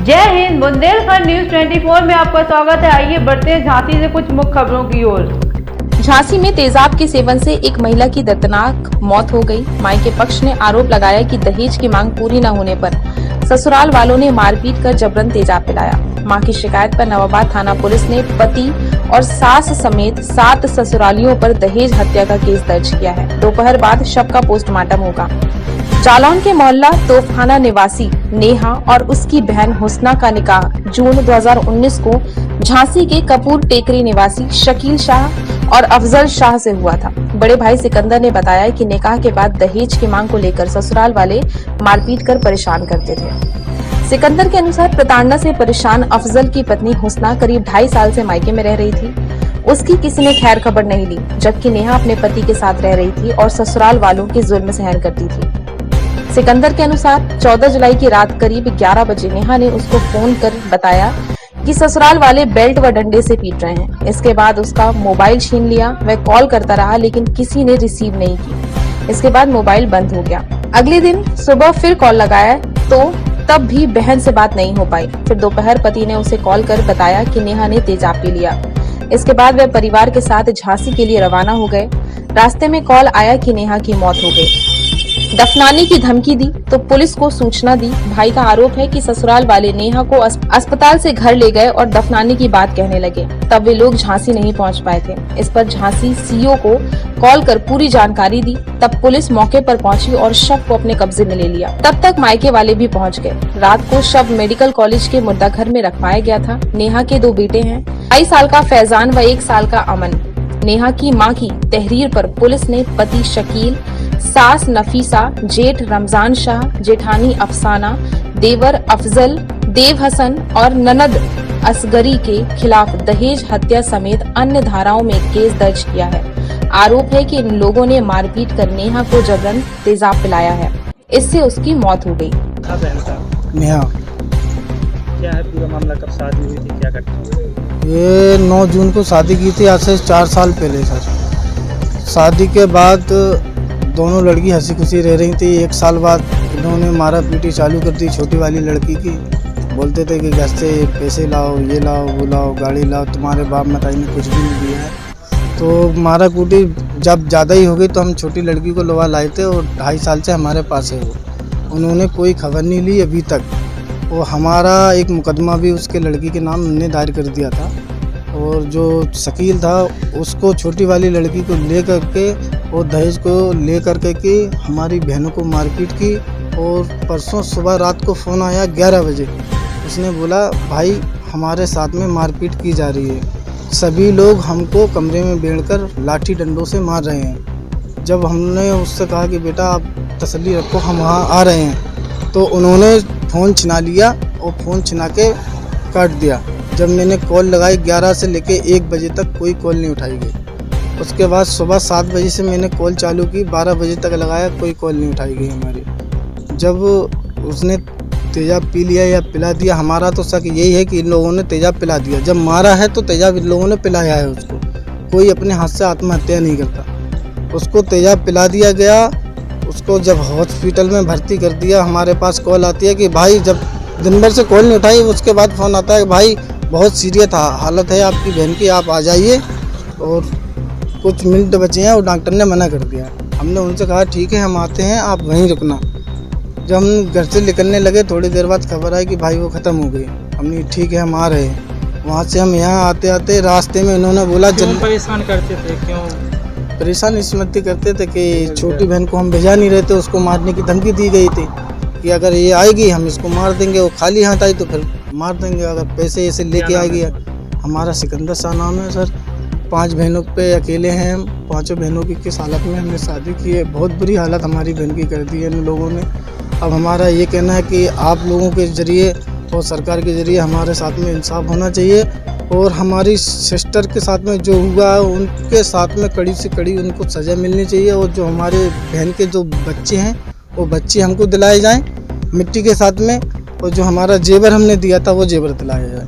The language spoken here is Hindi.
जय हिंद। बुंदेलखंड न्यूज 24 में आपका स्वागत है। आइए बढ़ते हैं झांसी से कुछ मुख्य खबरों की ओर। झांसी में तेजाब के सेवन से एक महिला की दर्दनाक मौत हो गई। माई के पक्ष ने आरोप लगाया कि दहेज की मांग पूरी न होने पर ससुराल वालों ने मारपीट कर जबरन तेजाब पिलाया। मां की शिकायत पर नवाबाद थाना पुलिस ने पति और सास समेत 7 ससुरालियों पर दहेज हत्या का केस दर्ज किया है। दोपहर बाद शव का पोस्टमार्टम होगा। जालौन के मोहल्ला तोफखाना निवासी नेहा और उसकी बहन हुस्ना का निकाह जून 2019 को झांसी के कपूर टेकरी निवासी शकील शाह और अफजल शाह से हुआ था। बड़े भाई सिकंदर ने बताया कि निकाह के बाद दहेज की मांग को लेकर ससुराल वाले मारपीट कर परेशान करते थे। सिकंदर के अनुसार प्रताड़ना से परेशान अफजल की पत्नी हुस्ना करीब 2.5 साल से मायके में रह रही थी। उसकी किसी ने खैर खबर नहीं ली, जबकि नेहा अपने पति के साथ रह रही थी और ससुराल वालों के जुल्म सहन करती थी। सिकंदर के अनुसार 14 जुलाई की रात करीब 11 बजे नेहा ने उसको फोन कर बताया कि ससुराल वाले बेल्ट व डंडे से पीट रहे हैं। इसके बाद उसका मोबाइल छीन लिया। वह कॉल करता रहा लेकिन किसी ने रिसीव नहीं की। इसके बाद मोबाइल बंद हो गया। अगले दिन सुबह फिर कॉल लगाया तो तब भी बहन से बात नहीं हो पाई। फिर दोपहर पति ने उसे कॉल कर बताया कि नेहा ने तेजाब पी लिया। इसके बाद वह परिवार के साथ झांसी के लिए रवाना हो गए। रास्ते में कॉल आया कि नेहा की मौत हो गई। दफनाने की धमकी दी तो पुलिस को सूचना दी। भाई का आरोप है कि ससुराल वाले नेहा को अस्पताल से घर ले गए और दफनाने की बात कहने लगे। तब वे लोग झांसी नहीं पहुंच पाए थे। इस पर झांसी सीओ को कॉल कर पूरी जानकारी दी। तब पुलिस मौके पर पहुंची और शव को अपने कब्जे में ले लिया। तब तक मायके वाले भी पहुंच गए। रात को शव मेडिकल कॉलेज के मुर्दा घर में रखवाया गया था। नेहा के 2 बेटे हैं, 22 साल का फैजान व 1 साल का अमन। नेहा की मां की तहरीर पर पुलिस ने पति शकील, सास नफीसा, जेठ रमजान शाह, जेठानी अफसाना, देवर अफजल, देव हसन और ननद असगरी के खिलाफ दहेज हत्या समेत अन्य धाराओं में केस दर्ज किया है। आरोप है कि इन लोगों ने मारपीट कर नेहा को जबरन तेजाब पिलाया है। इससे उसकी मौत हो गई। नेहा क्या है पूरा मामला? कब शादी हुई थी, क्या करती थी? ये 9 जून को शादी की थी, आज से 4 साल पहले सर। शादी के बाद दोनों लड़की हंसी खुशी रह रही थी। 1 साल बाद इन्होंने मारा पीटी चालू कर दी छोटी वाली लड़की की। बोलते थे कि घर से पैसे लाओ, ये लाओ, वो लाओ, गाड़ी लाओ, तुम्हारे बाप मताई ने कुछ भी नहीं दिया है। तो मारा कूटी जब ज़्यादा ही हो गई तो हम छोटी लड़की को लवा लाए थे और 2.5 साल से हमारे पास है वो। उन्होंने कोई खबर नहीं ली अभी तक। वो हमारा एक मुकदमा भी उसके लड़की के नाम हमने दायर कर दिया था और जो शकील था उसको छोटी वाली लड़की को ले करके और दहेज को ले करके कि हमारी बहनों को मारपीट की। और परसों सुबह रात को फ़ोन आया 11 बजे। उसने बोला भाई हमारे साथ में मारपीट की जा रही है, सभी लोग हमको कमरे में बैठकर लाठी डंडों से मार रहे हैं। जब हमने उससे कहा कि बेटा आप तसल्ली रखो, हम वहाँ आ रहे हैं, तो उन्होंने फ़ोन छिना लिया और फ़ोन छिना के काट दिया। जब मैंने कॉल लगाई 11 से लेके 1 बजे तक कोई कॉल नहीं उठाई गई। उसके बाद सुबह 7 बजे से मैंने कॉल चालू की, 12 बजे तक लगाया, कोई कॉल नहीं उठाई गई हमारी। जब उसने तेजाब पी लिया या पिला दिया, हमारा तो शक यही है कि इन लोगों ने तेजाब पिला दिया। जब मारा है तो तेजाब इन लोगों ने पिलाया है उसको। कोई अपने हाथ से आत्महत्या नहीं करता। उसको तेजाब पिला दिया गया। उसको जब हॉस्पिटल में भर्ती कर दिया, हमारे पास कॉल आती है कि भाई, जब दिन भर से कॉल नहीं उठाई, उसके बाद फ़ोन आता है कि भाई बहुत सीरियस हालत है आपकी बहन की, आप आ जाइए। और कुछ मिनट बचे हैं और डॉक्टर ने मना कर दिया। हमने उनसे कहा ठीक है हम आते हैं, आप वहीं रुकना। जब हम घर से निकलने लगे थोड़ी देर बाद खबर आई कि भाई वो ख़त्म हो गई। हमने ठीक है हम आ रहे हैं। वहाँ से हम यहाँ आते आते रास्ते में इन्होंने बोला क्यों परेशान करते थे? क्यों परेशान इसमती करते थे कि छोटी बहन को हम भेजा नहीं रहे थे, उसको मारने की धमकी दी गई थी कि अगर ये आएगी हम इसको मार देंगे, वो खाली हाथ आई तो फिर मार देंगे, अगर पैसे ऐसे लेके आएगी। हमारा सिकंदर शाह नाम है सर। 5 बहनों पे अकेले हैं हम। 5 बहनों की किस हालत में हमने शादी की है, बहुत बुरी हालत हमारी बहन की कर दी है इन लोगों ने। अब हमारा ये कहना है कि आप लोगों के ज़रिए और सरकार के ज़रिए हमारे साथ में इंसाफ होना चाहिए और हमारी सिस्टर के साथ में जो हुआ है उनके साथ में कड़ी से कड़ी उनको सज़ा मिलनी चाहिए। और जो हमारे बहन के जो बच्चे हैं वो बच्चे हमको दिलाए जाएं मिट्टी के साथ में, और जो हमारा जेवर हमने दिया था वो जेवर दिलाया जाए।